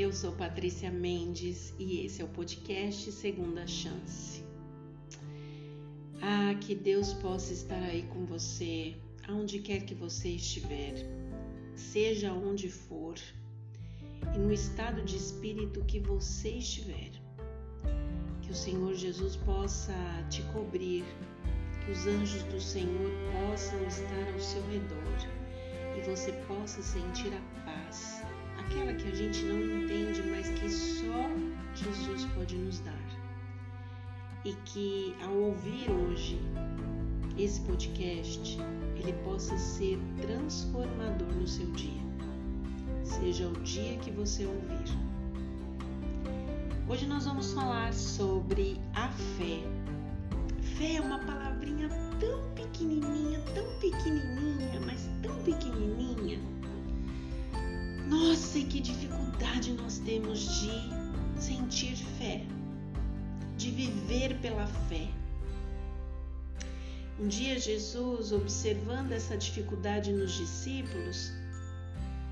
Eu sou Patrícia Mendes e esse é o podcast Segunda Chance. Que Deus possa estar aí com você, aonde quer que você estiver, seja onde for, e no estado de espírito que você estiver. Que o Senhor Jesus possa te cobrir, que os anjos do Senhor possam estar ao seu redor e você possa sentir a paz, aquela que a gente não entende, mas que só Jesus pode nos dar. E que ao ouvir hoje esse podcast, ele possa ser transformador no seu dia, seja o dia que você ouvir. Hoje nós vamos falar sobre a fé. Fé é uma palavrinha tão pequenininha, mas tão pequenininha. Nossa, e que dificuldade nós temos de sentir fé, de viver pela fé. Um dia Jesus, observando essa dificuldade nos discípulos,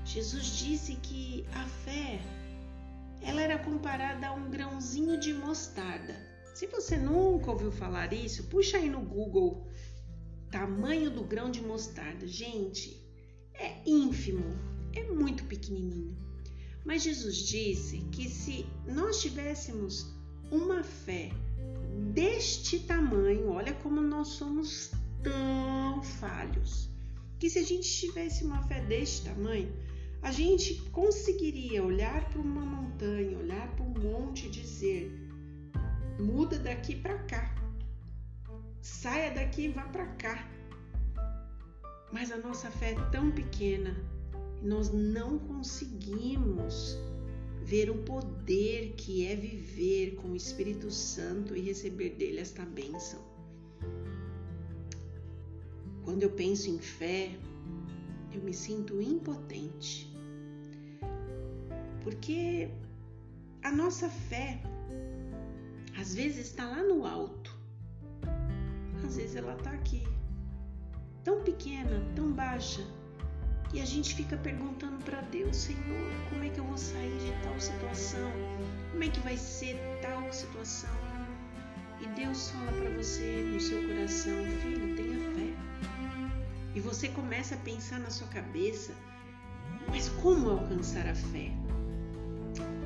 Jesus disse que a fé, ela era comparada a um grãozinho de mostarda. Se você nunca ouviu falar isso, puxa aí no Google, tamanho do grão de mostarda. Gente, é ínfimo, é muito pequenininho. Mas Jesus disse que se nós tivéssemos uma fé deste tamanho, olha como nós somos tão falhos, que se a gente tivesse uma fé deste tamanho, a gente conseguiria olhar para uma montanha, olhar para um monte e dizer: muda daqui para cá, saia daqui e vá para cá. Mas a nossa fé é tão pequena, nós não conseguimos ver o poder que é viver com o Espírito Santo e receber dele esta bênção. Quando eu penso em fé, eu me sinto impotente, porque a nossa fé às vezes está lá no alto, às vezes ela está aqui, tão pequena, tão baixa, e a gente fica perguntando para Deus: Senhor, como é que eu vou sair de tal situação? Como é que vai ser tal situação? E Deus fala para você no seu coração: filho, tenha fé. E você começa a pensar na sua cabeça: mas como alcançar a fé?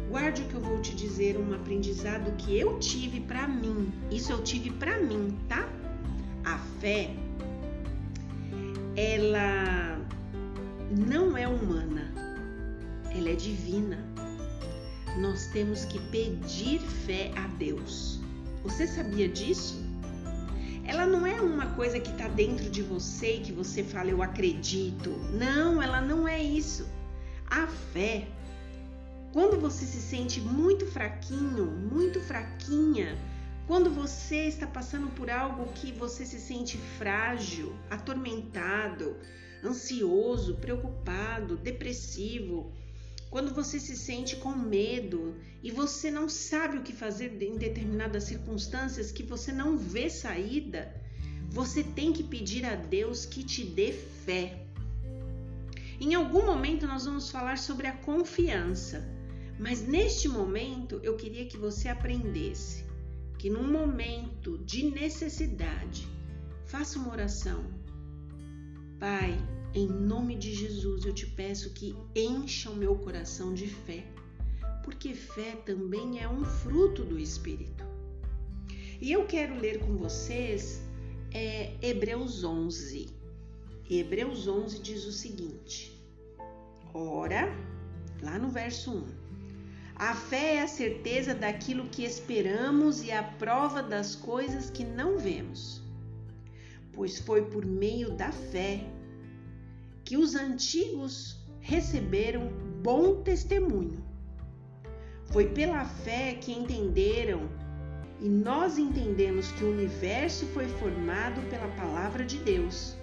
Guarde o que eu vou te dizer, um aprendizado que eu tive para mim. Isso eu tive para mim, tá? A fé, ela não é humana, ela é divina. Nós temos que pedir fé a Deus. Você sabia disso? Ela não é uma coisa que está dentro de você e que você fala: eu acredito. Não, ela não é isso. A fé, quando você se sente muito fraquinho, muito fraquinha, quando você está passando por algo que você se sente frágil, atormentado, ansioso, preocupado, depressivo, quando você se sente com medo e você não sabe o que fazer em determinadas circunstâncias, que você não vê saída, você tem que pedir a Deus que te dê fé. Em algum momento nós vamos falar sobre a confiança, mas neste momento eu queria que você aprendesse que num momento de necessidade, faça uma oração. Pai, em nome de Jesus, eu te peço que encha o meu coração de fé, porque fé também é um fruto do Espírito. E eu quero ler com vocês Hebreus 11. Hebreus 11 diz o seguinte: ora, lá no verso 1, a fé é a certeza daquilo que esperamos e a prova das coisas que não vemos. Pois foi por meio da fé que os antigos receberam bom testemunho. Foi pela fé que entenderam, e nós entendemos que o universo foi formado pela palavra de Deus,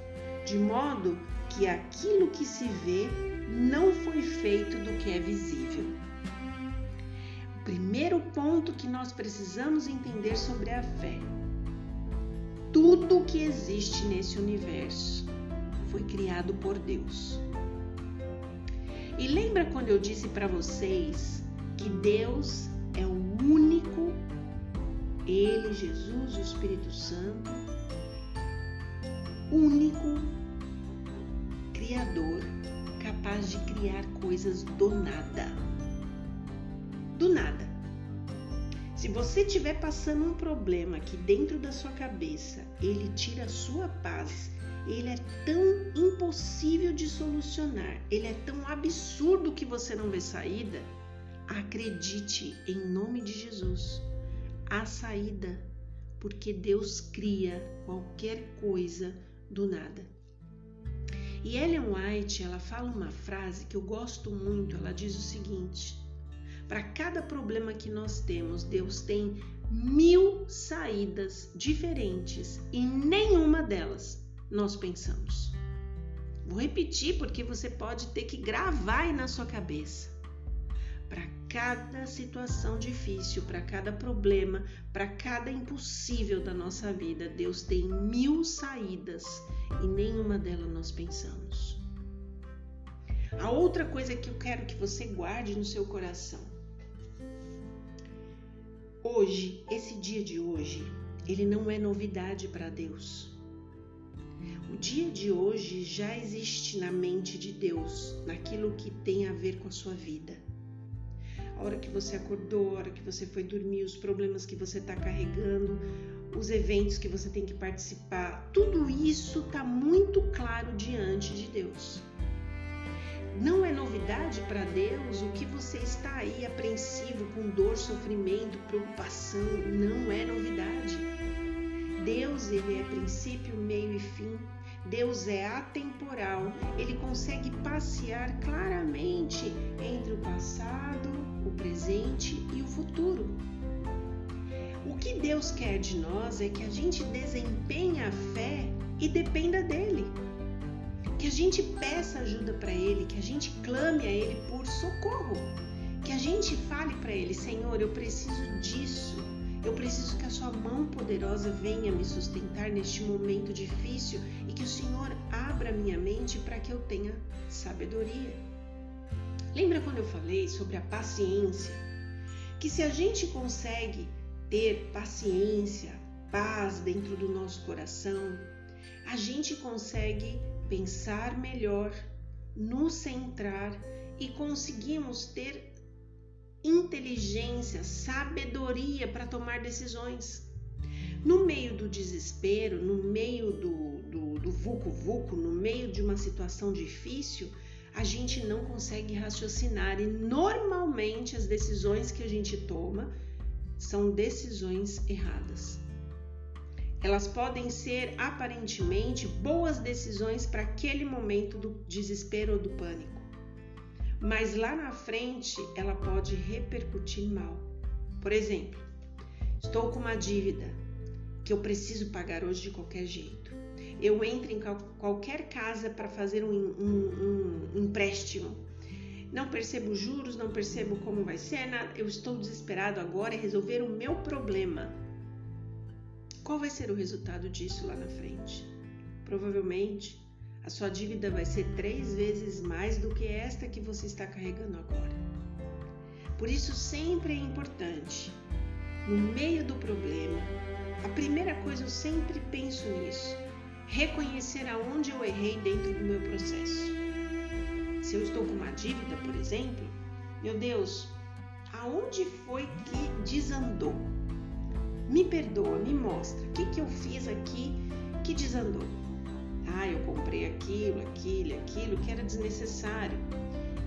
de modo que aquilo que se vê não foi feito do que é visível. O primeiro ponto que nós precisamos entender sobre a fé: tudo que existe nesse universo foi criado por Deus. E lembra quando eu disse para vocês que que Deus é o único, Ele, Jesus, o Espírito Santo, único Criador, capaz de criar coisas do nada. Do nada. Se você estiver passando um problema aqui dentro da sua cabeça, ele tira a sua paz. Ele é tão impossível de solucionar, ele é tão absurdo que você não vê saída. Acredite, em nome de Jesus, há saída, porque Deus cria qualquer coisa do nada. E Ellen White, ela fala uma frase que eu gosto muito, ela diz o seguinte: para cada problema que nós temos, Deus tem 1000 saídas diferentes e nenhuma delas nós pensamos. Vou repetir porque você pode ter que gravar aí na sua cabeça. Para cada situação difícil, para cada problema, para cada impossível da nossa vida, Deus tem 1000 saídas e nenhuma delas nós pensamos. A outra coisa que eu quero que você guarde no seu coração. Hoje, esse dia de hoje, ele não é novidade para Deus. O dia de hoje já existe na mente de Deus, naquilo que tem a ver com a sua vida. A hora que você acordou, a hora que você foi dormir, os problemas que você está carregando, os eventos que você tem que participar, tudo isso está muito claro diante de Deus. Não é novidade para Deus o que você está aí apreensivo, com dor, sofrimento, preocupação, não é novidade. Deus, ele é princípio, meio e fim. Deus é atemporal, ele consegue passear claramente entre o passado, o presente e o futuro. O que Deus quer de nós é que a gente desempenhe a fé e dependa dele. Que a gente peça ajuda para ele, que a gente clame a ele por socorro. Que a gente fale para ele: Senhor, eu preciso disso. Eu preciso que a sua mão poderosa venha me sustentar neste momento difícil e que o Senhor abra minha mente para que eu tenha sabedoria. Lembra quando eu falei sobre a paciência? Que se a gente consegue ter paciência, paz dentro do nosso coração, a gente consegue pensar melhor, nos centrar e conseguimos ter inteligência, sabedoria para tomar decisões. No meio do desespero, no meio do vucu-vucu, no meio de uma situação difícil, a gente não consegue raciocinar e normalmente as decisões que a gente toma são decisões erradas. Elas podem ser aparentemente boas decisões para aquele momento do desespero ou do pânico. Mas lá na frente ela pode repercutir mal. Por exemplo, estou com uma dívida que eu preciso pagar hoje de qualquer jeito. Eu entro em qualquer casa para fazer um empréstimo. Não percebo juros, não percebo como vai ser, nada. Eu estou desesperado agora em resolver o meu problema. Qual vai ser o resultado disso lá na frente? Provavelmente a sua dívida vai ser 3 vezes mais do que esta que você está carregando agora. Por isso sempre é importante, no meio do problema, a primeira coisa eu sempre penso nisso, reconhecer aonde eu errei dentro do meu processo. Se eu estou com uma dívida, por exemplo, meu Deus, aonde foi que desandou? Me perdoa, me mostra, o que eu fiz aqui que desandou? Eu comprei aquilo que era desnecessário.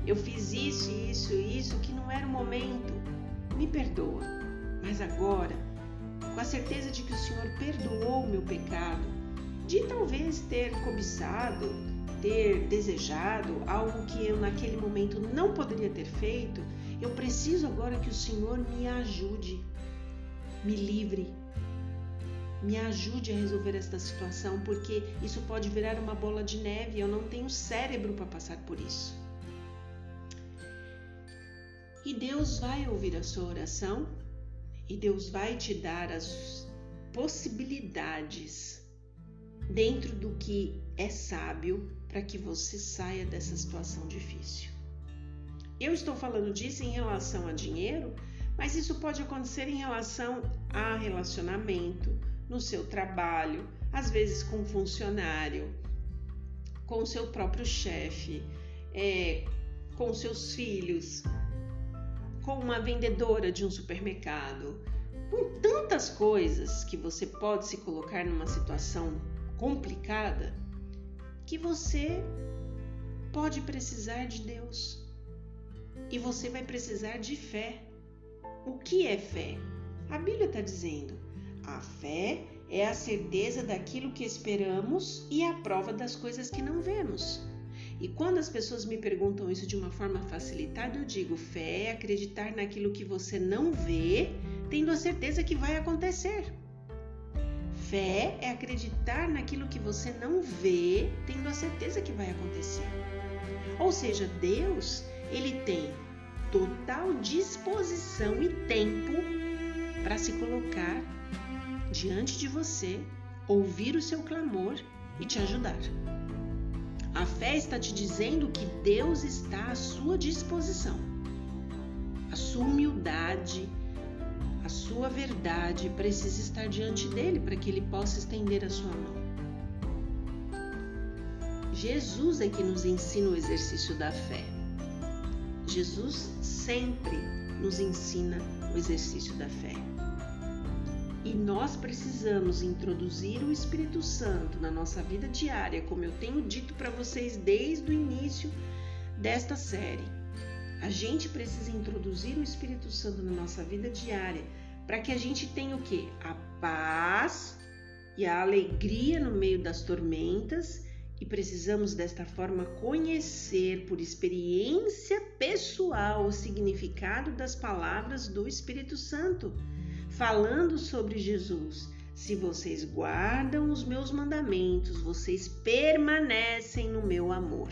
Eu fiz isso que não era o momento. Me perdoa. Mas agora, com a certeza de que o Senhor perdoou o meu pecado, de talvez ter cobiçado, ter desejado algo que eu naquele momento não poderia ter feito, eu preciso agora que o Senhor me ajude, me livre. Me ajude a resolver esta situação, porque isso pode virar uma bola de neve e eu não tenho cérebro para passar por isso. E Deus vai ouvir a sua oração e Deus vai te dar as possibilidades dentro do que é sábio para que você saia dessa situação difícil. Eu estou falando disso em relação a dinheiro, mas isso pode acontecer em relação a relacionamento, no seu trabalho, às vezes com um funcionário, com o seu próprio chefe, com seus filhos, com uma vendedora de um supermercado, com tantas coisas que você pode se colocar numa situação complicada que você pode precisar de Deus e você vai precisar de fé. O que é fé? A Bíblia está dizendo: a fé é a certeza daquilo que esperamos e a prova das coisas que não vemos. E quando as pessoas me perguntam isso de uma forma facilitada, eu digo: fé é acreditar naquilo que você não vê, tendo a certeza que vai acontecer. Fé é acreditar naquilo que você não vê, tendo a certeza que vai acontecer. Ou seja, Deus, ele tem total disposição e tempo para se colocar diante de você, ouvir o seu clamor e te ajudar. A fé está te dizendo que Deus está à sua disposição. A sua humildade, a sua verdade precisa estar diante dele para que ele possa estender a sua mão. Jesus é que nos ensina o exercício da fé. Jesus sempre nos ensina o exercício da fé. E nós precisamos introduzir o Espírito Santo na nossa vida diária, como eu tenho dito para vocês desde o início desta série. A gente precisa introduzir o Espírito Santo na nossa vida diária para que a gente tenha o quê? A paz e a alegria no meio das tormentas. E precisamos desta forma conhecer por experiência pessoal o significado das palavras do Espírito Santo, falando sobre Jesus. Se vocês guardam os meus mandamentos, vocês permanecem no meu amor.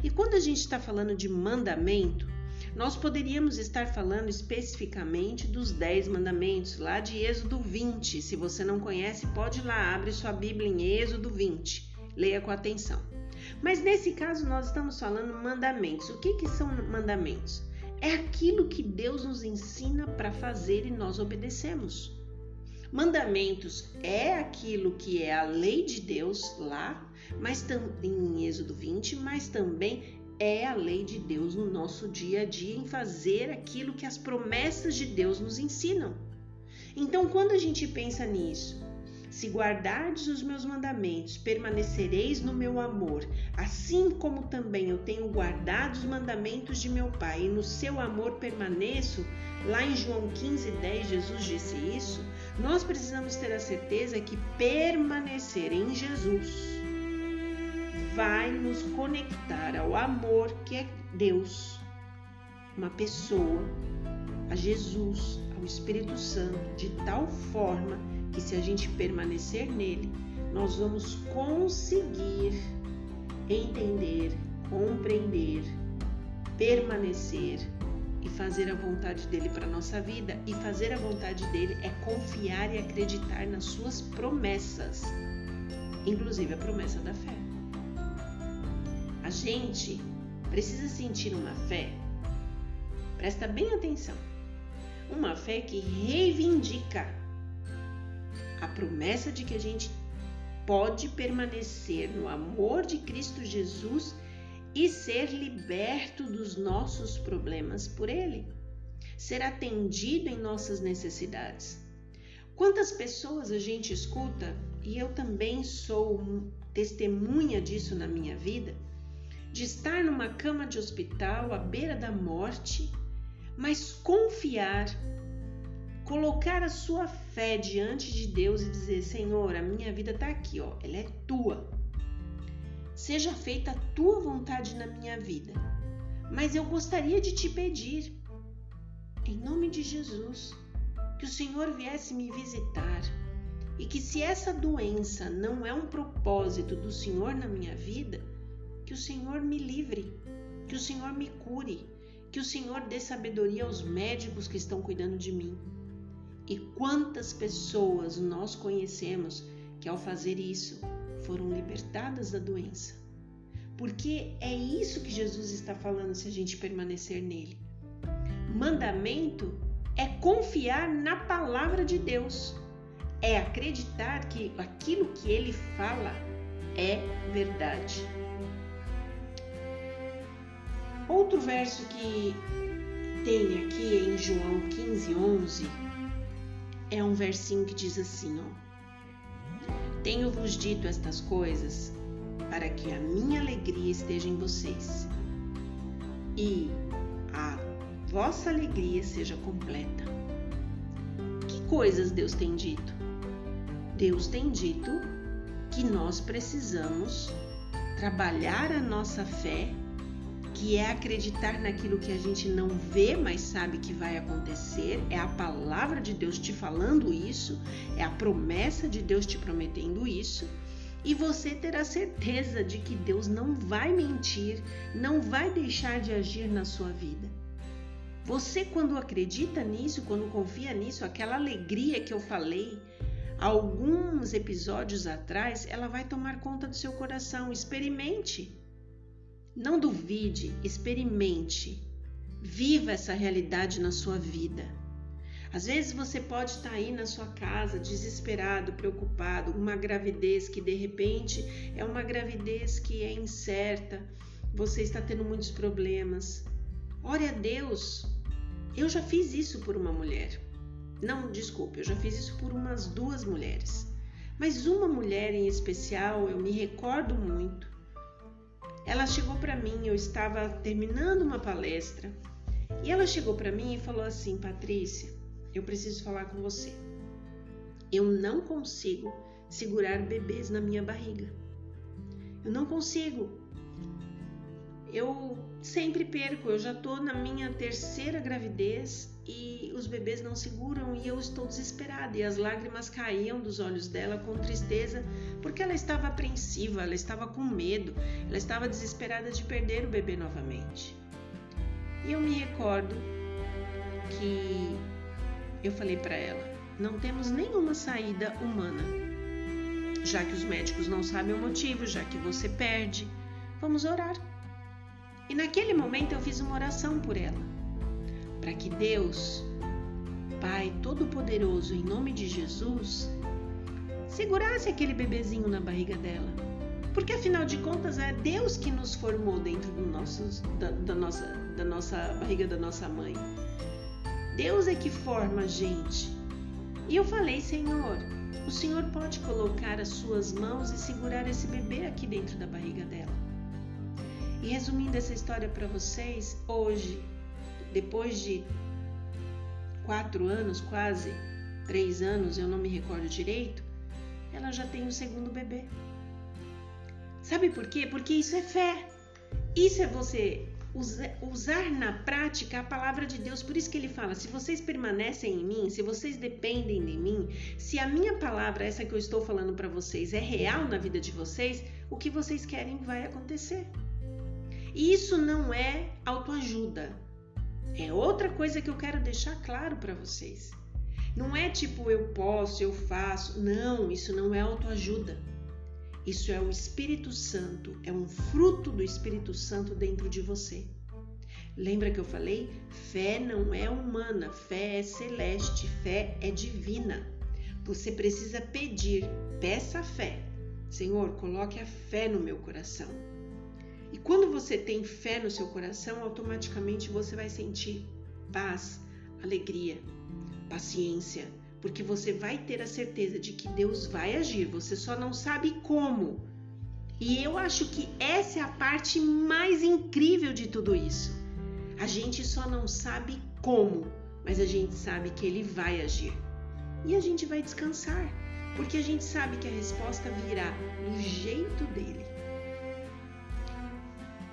E quando a gente está falando de mandamento, nós poderíamos estar falando especificamente dos 10 mandamentos, lá de Êxodo 20. Se você não conhece, pode ir lá, abre sua Bíblia em Êxodo 20. Leia com atenção. Mas nesse caso nós estamos falando mandamentos. O que são mandamentos? É aquilo que Deus nos ensina para fazer e nós obedecemos. Mandamentos é aquilo que é a lei de Deus lá, mas também em Êxodo 20, mas também é a lei de Deus no nosso dia a dia em fazer aquilo que as promessas de Deus nos ensinam. Então, quando a gente pensa nisso, se guardardes os meus mandamentos, permanecereis no meu amor, assim como também eu tenho guardado os mandamentos de meu Pai, e no seu amor permaneço. Lá em João 15:10, Jesus disse isso. Nós precisamos ter a certeza que permanecer em Jesus vai nos conectar ao amor que é Deus, uma pessoa, a Jesus, ao Espírito Santo, de tal forma que se a gente permanecer nele, nós vamos conseguir entender, compreender, permanecer e fazer a vontade dele para a nossa vida. E fazer a vontade dele é confiar e acreditar nas suas promessas, inclusive a promessa da fé. A gente precisa sentir uma fé, presta bem atenção, uma fé que reivindica a promessa de que a gente pode permanecer no amor de Cristo Jesus e ser liberto dos nossos problemas por Ele, ser atendido em nossas necessidades. Quantas pessoas a gente escuta, e eu também sou testemunha disso na minha vida, de estar numa cama de hospital à beira da morte, mas confiar, colocar a sua fé diante de Deus e dizer: Senhor, a minha vida está aqui, ó, ela é tua. Seja feita a tua vontade na minha vida. Mas eu gostaria de te pedir, em nome de Jesus, que o Senhor viesse me visitar e que, se essa doença não é um propósito do Senhor na minha vida, que o Senhor me livre, que o Senhor me cure, que o Senhor dê sabedoria aos médicos que estão cuidando de mim. E quantas pessoas nós conhecemos que, ao fazer isso, foram libertadas da doença? porque é isso que Jesus está falando se a gente permanecer nele. Mandamento é confiar na palavra de Deus, é acreditar que aquilo que ele fala é verdade. Outro verso que tem aqui em João 15:11 é um versinho que diz assim, tenho-vos dito estas coisas para que a minha alegria esteja em vocês e a vossa alegria seja completa. Que coisas Deus tem dito? Deus tem dito que nós precisamos trabalhar a nossa fé, que é acreditar naquilo que a gente não vê, mas sabe que vai acontecer. É a palavra de Deus te falando isso, é a promessa de Deus te prometendo isso, e você terá certeza de que Deus não vai mentir, não vai deixar de agir na sua vida. Você, quando acredita nisso, quando confia nisso, aquela alegria que eu falei alguns episódios atrás, ela vai tomar conta do seu coração. Experimente. Não duvide, experimente. Viva essa realidade na sua vida. Às vezes você pode estar aí na sua casa, desesperado, preocupado, uma gravidez que de repente é uma gravidez que é incerta, você está tendo muitos problemas. Ore a Deus. Eu já fiz isso por uma mulher. Não, desculpe, eu já fiz isso por umas 2 mulheres. Mas uma mulher em especial, eu me recordo muito. Ela chegou para mim, eu estava terminando uma palestra, e ela chegou para mim e falou assim: Patrícia, eu preciso falar com você. Eu não consigo segurar bebês na minha barriga. Eu não consigo. Eu sempre perco, eu já estou na minha 3ª gravidez e os bebês não seguram e eu estou desesperada. E as lágrimas caíam dos olhos dela com tristeza, porque ela estava apreensiva, ela estava com medo, ela estava desesperada de perder o bebê novamente. E eu me recordo que eu falei para ela: não temos nenhuma saída humana, já que os médicos não sabem o motivo, já que você perde, vamos orar. E naquele momento eu fiz uma oração por ela, para que Deus, Pai Todo-Poderoso, em nome de Jesus, segurasse aquele bebezinho na barriga dela. Porque afinal de contas é Deus que nos formou dentro da nossa barriga da nossa mãe. Deus é que forma a gente. E eu falei: Senhor, o Senhor pode colocar as suas mãos e segurar esse bebê aqui dentro da barriga dela. E resumindo essa história para vocês, hoje, depois de 4 anos, quase 3 anos, eu não me recordo direito, ela já tem o 2º bebê. Sabe por quê? Porque isso é fé. Isso é você usar na prática a palavra de Deus. Por isso que ele fala: se vocês permanecem em mim, se vocês dependem de mim, se a minha palavra, essa que eu estou falando para vocês, é real na vida de vocês, o que vocês querem vai acontecer. E isso não é autoajuda. É outra coisa que eu quero deixar claro para vocês. Não é tipo eu posso, eu faço. Não, isso não é autoajuda. Isso é o Espírito Santo, é um fruto do Espírito Santo dentro de você. Lembra que eu falei? Fé não é humana, fé é celeste, fé é divina. Você precisa pedir, peça a fé. Senhor, coloque a fé no meu coração. E quando você tem fé no seu coração, automaticamente você vai sentir paz, alegria, paciência, porque você vai ter a certeza de que Deus vai agir, você só não sabe como. E eu acho que essa é a parte mais incrível de tudo isso. A gente só não sabe como, mas a gente sabe que Ele vai agir. E a gente vai descansar, porque a gente sabe que a resposta virá do jeito dele.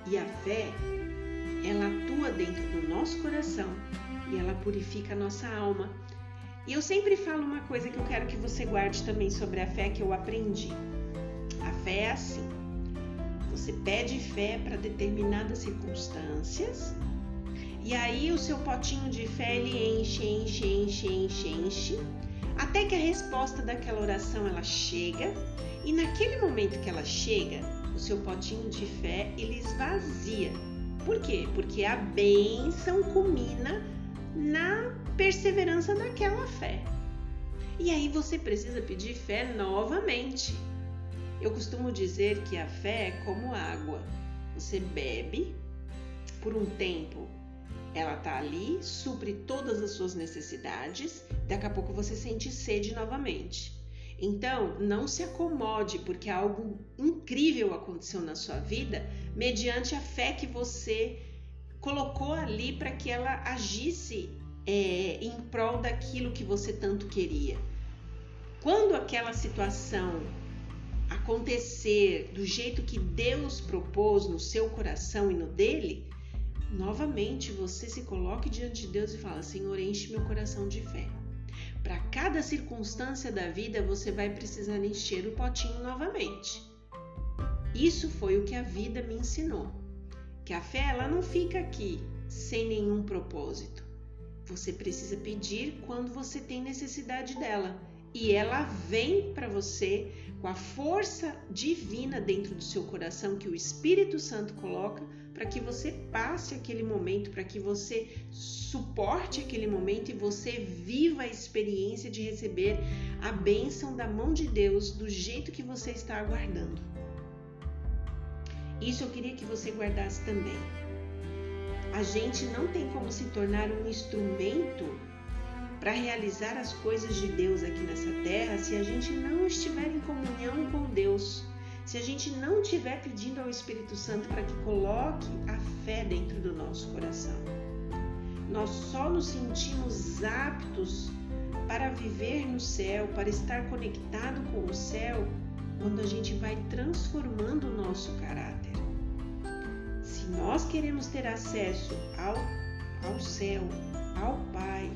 E a fé, ela atua dentro do nosso coração e ela purifica a nossa alma. E eu sempre falo uma coisa que eu quero que você guarde também sobre a fé que eu aprendi. A fé é assim: você pede fé para determinadas circunstâncias e aí o seu potinho de fé ele enche, até que a resposta daquela oração ela chega, e naquele momento que ela chega, o seu potinho de fé, ele esvazia. Por quê? Porque a bênção culmina na perseverança daquela fé. E aí você precisa pedir fé novamente. Eu costumo dizer que a fé é como água. Você bebe, por um tempo ela está ali, supre todas as suas necessidades, daqui a pouco você sente sede novamente. Então, não se acomode porque algo incrível aconteceu na sua vida mediante a fé que você colocou ali para que ela agisse em prol daquilo que você tanto queria. Quando aquela situação acontecer do jeito que Deus propôs no seu coração e no dele, novamente você se coloque diante de Deus e fala: Senhor, enche meu coração de fé. Para cada circunstância da vida, você vai precisar encher o potinho novamente. Isso foi o que a vida me ensinou. Que a fé, ela não fica aqui sem nenhum propósito. Você precisa pedir quando você tem necessidade dela. E ela vem para você com a força divina dentro do seu coração que o Espírito Santo coloca para que você passe aquele momento, para que você suporte aquele momento e você viva a experiência de receber a bênção da mão de Deus do jeito que você está aguardando. Isso eu queria que você guardasse também. A gente não tem como se tornar um instrumento para realizar as coisas de Deus aqui nessa terra se a gente não estiver em comunhão com Deus. Se a gente não estiver pedindo ao Espírito Santo para que coloque a fé dentro do nosso coração. Nós só nos sentimos aptos para viver no céu, para estar conectado com o céu, quando a gente vai transformando o nosso caráter. Se nós queremos ter acesso ao céu, ao Pai,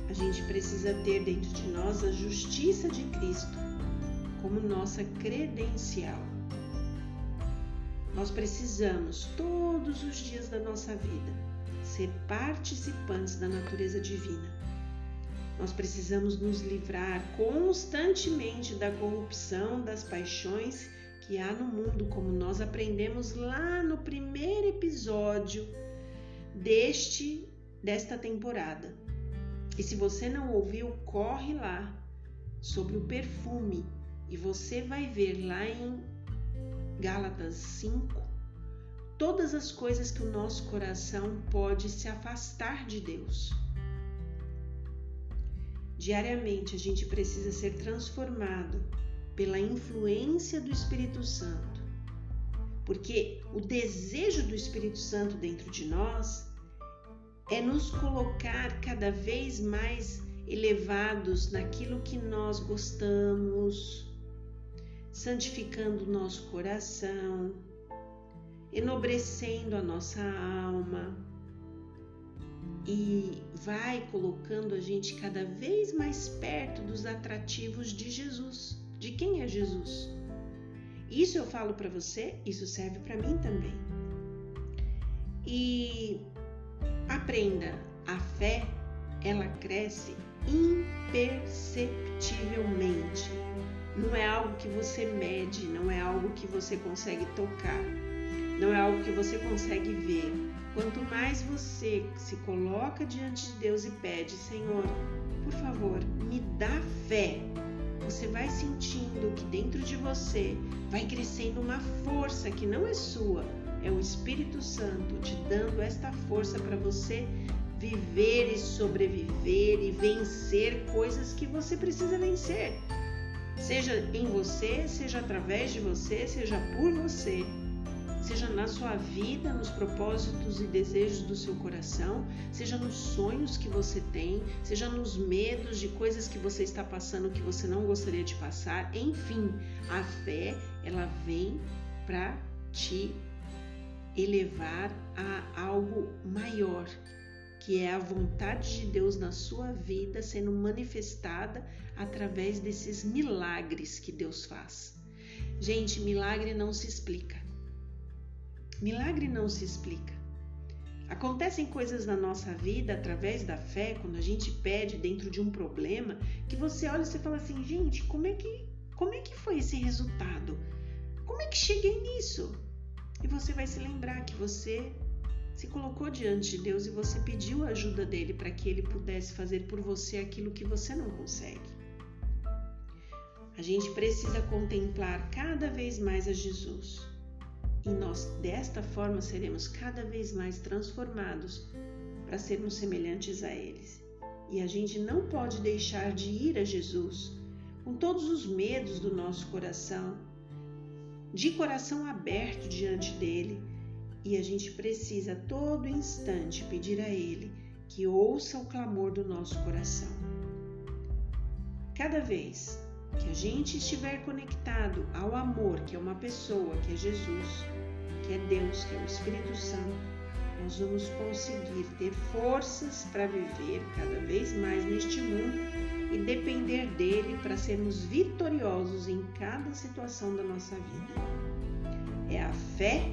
a gente precisa ter dentro de nós a justiça de Cristo como nossa credencial. Nós precisamos, todos os dias da nossa vida, ser participantes da natureza divina. Nós precisamos nos livrar constantemente da corrupção, das paixões que há no mundo, como nós aprendemos lá no primeiro episódio desta temporada. E se você não ouviu, corre lá sobre o perfume e você vai ver lá em Gálatas 5 todas as coisas que o nosso coração pode se afastar de Deus. Diariamente a gente precisa ser transformado pela influência do Espírito Santo, porque o desejo do Espírito Santo dentro de nós é nos colocar cada vez mais elevados naquilo que nós gostamos, santificando o nosso coração, enobrecendo a nossa alma e vai colocando a gente cada vez mais perto dos atrativos de Jesus. De quem é Jesus? Isso eu falo para você, isso serve para mim também. E aprenda, a fé, ela cresce imperceptivelmente. Não é algo que você mede, não é algo que você consegue tocar, não é algo que você consegue ver. Quanto mais você se coloca diante de Deus e pede: Senhor, por favor, me dá fé, você vai sentindo que dentro de você vai crescendo uma força que não é sua, é o Espírito Santo te dando esta força para você viver e sobreviver e vencer coisas que você precisa vencer. Seja em você, seja através de você, seja por você, seja na sua vida, nos propósitos e desejos do seu coração, seja nos sonhos que você tem, seja nos medos de coisas que você está passando que você não gostaria de passar. Enfim, a fé, ela vem para te elevar a algo maior, que é a vontade de Deus na sua vida sendo manifestada através desses milagres que Deus faz. Gente, milagre não se explica. Milagre não se explica. Acontecem coisas na nossa vida através da fé, quando a gente pede dentro de um problema, que você olha e você fala assim: gente, como é que foi esse resultado? como é que cheguei nisso? E você vai se lembrar que você se colocou diante de Deus e você pediu a ajuda dele para que ele pudesse fazer por você aquilo que você não consegue. A gente precisa contemplar cada vez mais a Jesus. E nós, desta forma, seremos cada vez mais transformados para sermos semelhantes a eles. E a gente não pode deixar de ir a Jesus com todos os medos do nosso coração, de coração aberto diante dele. E a gente precisa a todo instante pedir a ele que ouça o clamor do nosso coração. Cada vez que a gente estiver conectado ao amor, que é uma pessoa, que é Jesus, que é Deus, que é o Espírito Santo, nós vamos conseguir ter forças para viver cada vez mais neste mundo e depender dele para sermos vitoriosos em cada situação da nossa vida. É a fé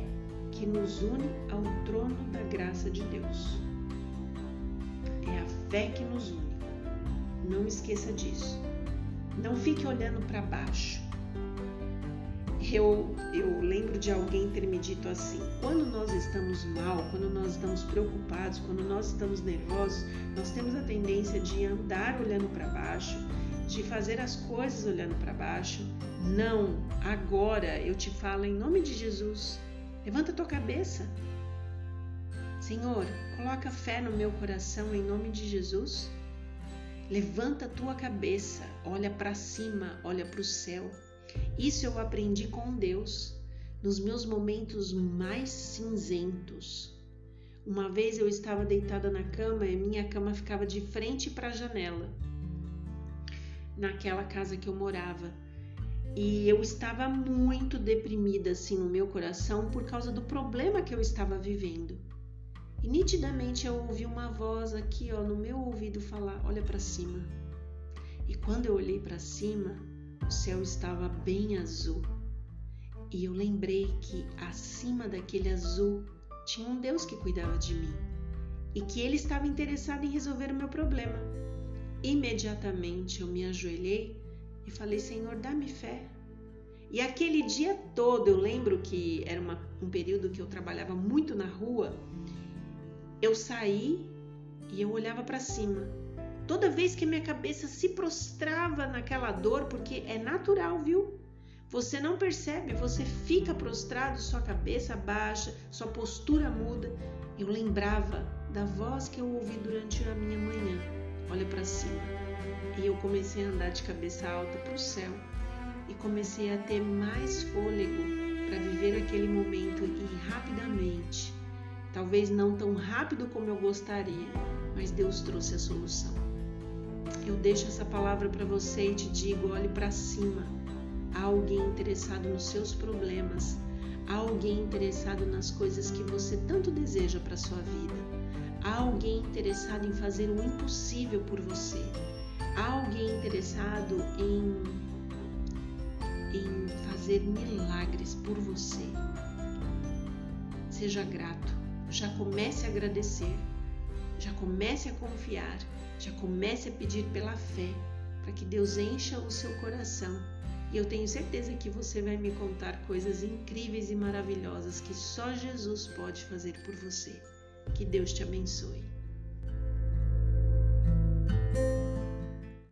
que nos une ao trono da graça de Deus. É a fé que nos une. Não esqueça disso. Não fique olhando para baixo. Eu lembro de alguém ter me dito assim: quando nós estamos mal, quando nós estamos preocupados, quando nós estamos nervosos, nós temos a tendência de andar olhando para baixo, de fazer as coisas olhando para baixo. Não, agora eu te falo em nome de Jesus. Levanta a tua cabeça. Senhor, coloca fé no meu coração em nome de Jesus. Levanta a tua cabeça, olha para cima, olha para o céu. Isso eu aprendi com Deus nos meus momentos mais cinzentos. Uma vez eu estava deitada na cama e minha cama ficava de frente para a janela, naquela casa que eu morava. E eu estava muito deprimida assim no meu coração por causa do problema que eu estava vivendo. E nitidamente eu ouvi uma voz aqui, no meu ouvido falar: olha para cima. E quando eu olhei para cima, o céu estava bem azul. E eu lembrei que acima daquele azul tinha um Deus que cuidava de mim e que ele estava interessado em resolver o meu problema. Imediatamente eu me ajoelhei e falei: Senhor, dá-me fé. E aquele dia todo, eu lembro que era um período que eu trabalhava muito na rua, eu saí e eu olhava para cima. Toda vez que minha cabeça se prostrava naquela dor, porque é natural, viu? Você não percebe, você fica prostrado, sua cabeça baixa, sua postura muda. Eu lembrava da voz que eu ouvi durante a minha manhã: olha para cima. E eu comecei a andar de cabeça alta para o céu e comecei a ter mais fôlego para viver aquele momento e rapidamente. Talvez não tão rápido como eu gostaria, mas Deus trouxe a solução. Eu deixo essa palavra para você e te digo: olhe para cima. Há alguém interessado nos seus problemas. Há alguém interessado nas coisas que você tanto deseja para sua vida. Há alguém interessado em fazer o impossível por você. Há alguém interessado em fazer milagres por você. Seja grato. Já comece a agradecer. Já comece a confiar. Já comece a pedir pela fé para que Deus encha o seu coração. E eu tenho certeza que você vai me contar coisas incríveis e maravilhosas que só Jesus pode fazer por você. Que Deus te abençoe.